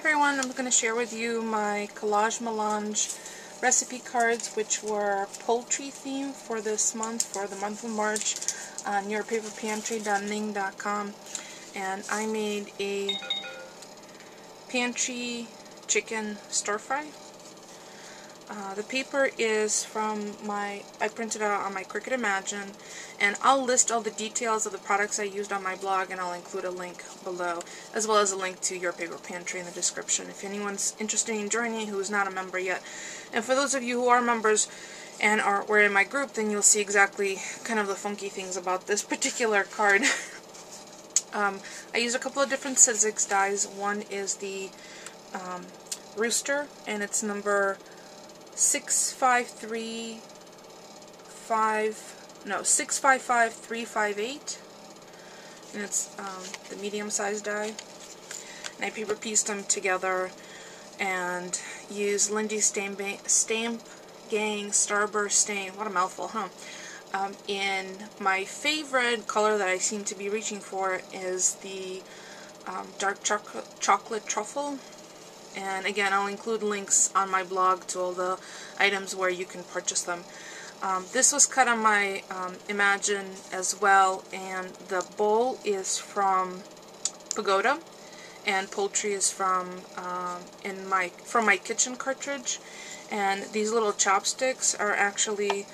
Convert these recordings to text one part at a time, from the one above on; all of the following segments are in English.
everyone, I'm going to share with you my Collage Melange recipe cards, which were poultry themed for this month, for the month of March, on yourpaperpantry.ning.com. And I made a pantry chicken stir fry. The paper is from I printed it out on my Cricut Imagine, and I'll list all the details of the products I used on my blog, and I'll include a link below, as well as a link to Your Paper Pantry in the description if anyone's interested in joining who is not a member yet. And for those of you who are members and were in my group, then you'll see exactly kind of the funky things about this particular card. I used a couple of different Sizzix dies. One is the Rooster, and it's number 655358, and it's the medium sized die. And I paper pieced them together and used Lindy Stamp Gang Starburst Stain. What a mouthful, huh? In my favorite color that I seem to be reaching for is the dark chocolate truffle. And again, I'll include links on my blog to all the items where you can purchase them. This was cut on my Imagine as well, and the bowl is from Pagoda, and Poultry is from my kitchen cartridge. And these little chopsticks are actually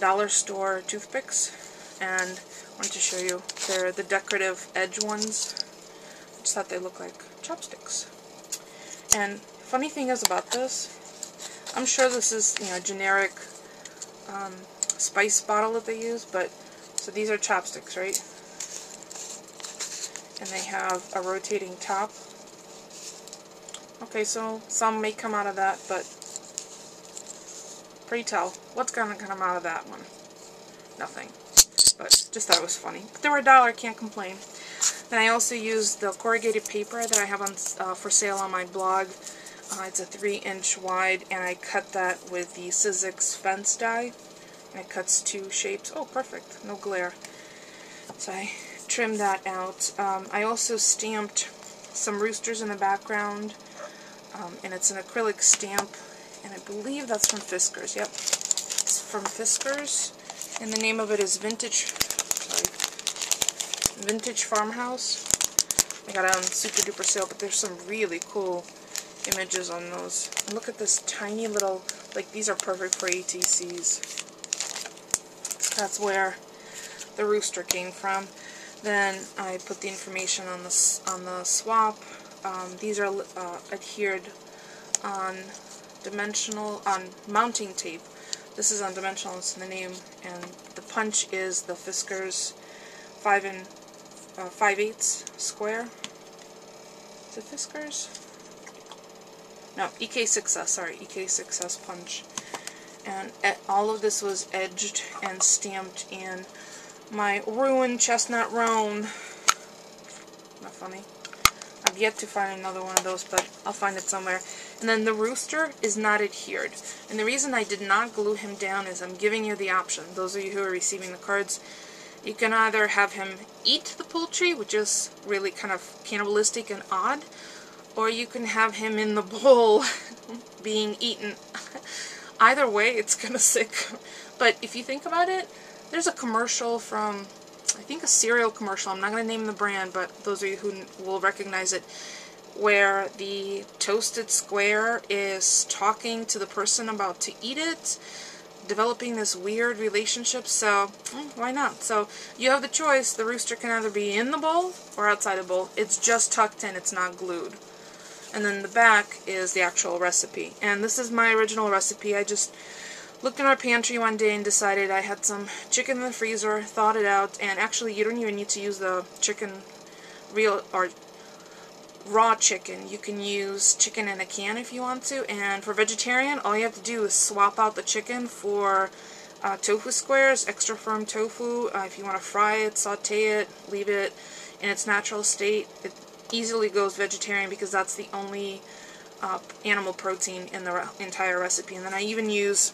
dollar store toothpicks, and I wanted to show you. They're the decorative edge ones. I just thought they looked like chopsticks. And funny thing is about this, I'm sure this is, a generic spice bottle that they use, but so these are chopsticks, right? And they have a rotating top. Okay, so some may come out of that, but pray tell, what's gonna come out of that one? Nothing. But just thought it was funny. But they were $1, can't complain. Then I also used the corrugated paper that I have on for sale on my blog. It's a 3-inch wide, and I cut that with the Sizzix fence die. And it cuts 2 shapes. Oh, perfect. No glare. So I trimmed that out. I also stamped some roosters in the background, and it's an acrylic stamp, and I believe that's from Fiskars. Yep, it's from Fiskars, and the name of it is Vintage Farmhouse. I got it on super duper sale, but there's some really cool images on those. And look at this tiny little, these are perfect for ATCs. That's where the rooster came from. Then I put the information on the swap. These are adhered on mounting tape. This is on dimensional, it's in the name, and the punch is the Fiskars 5/8 square. Is it Fiskars? No, EK6S, sorry, EK6S punch. And all of this was edged and stamped in my ruined chestnut roan. Not funny. I've yet to find another one of those, but I'll find it somewhere. And then the rooster is not adhered. And the reason I did not glue him down is I'm giving you the option. Those of you who are receiving the cards, you can either have him eat the poultry, which is really kind of cannibalistic and odd, or you can have him in the bowl being eaten. Either way, it's kind of sick. But if you think about it, there's a commercial from, I think a cereal commercial, I'm not going to name the brand, but those of you who will recognize it, where the toasted square is talking to the person about to eat it, developing this weird relationship, so why not? So you have the choice. The rooster can either be in the bowl or outside the bowl. It's just tucked in, it's not glued. And then the back is the actual recipe. And this is my original recipe. I just looked in our pantry one day and decided I had some chicken in the freezer, thawed it out, and actually you don't even need to use the chicken raw chicken. You can use chicken in a can if you want to, and for vegetarian, all you have to do is swap out the chicken for tofu squares, extra firm tofu. If you want to fry it, saute it, leave it in its natural state, it easily goes vegetarian because that's the only animal protein in the entire recipe. And then I even use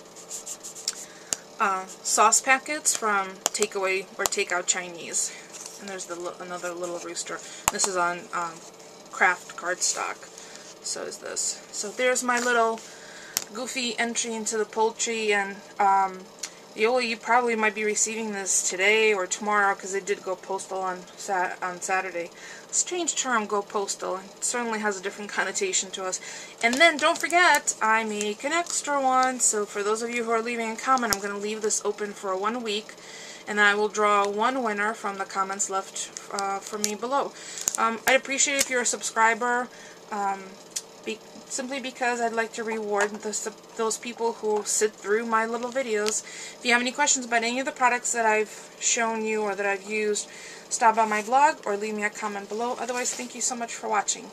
sauce packets from takeaway or takeout Chinese. And there's another little rooster. This is on craft cardstock. so is this. So there's my little goofy entry into the Poultry, and you probably might be receiving this today or tomorrow because it did go postal on Saturday. Strange term, go postal. It certainly has a different connotation to us. And then don't forget, I make an extra one. So for those of you who are leaving a comment, I'm going to leave this open for 1 week, and then I will draw one winner from the comments left for me below. I'd appreciate if you're a subscriber. Simply because I'd like to reward those people who sit through my little videos. If you have any questions about any of the products that I've shown you or that I've used, stop by my blog or leave me a comment below. Otherwise, thank you so much for watching.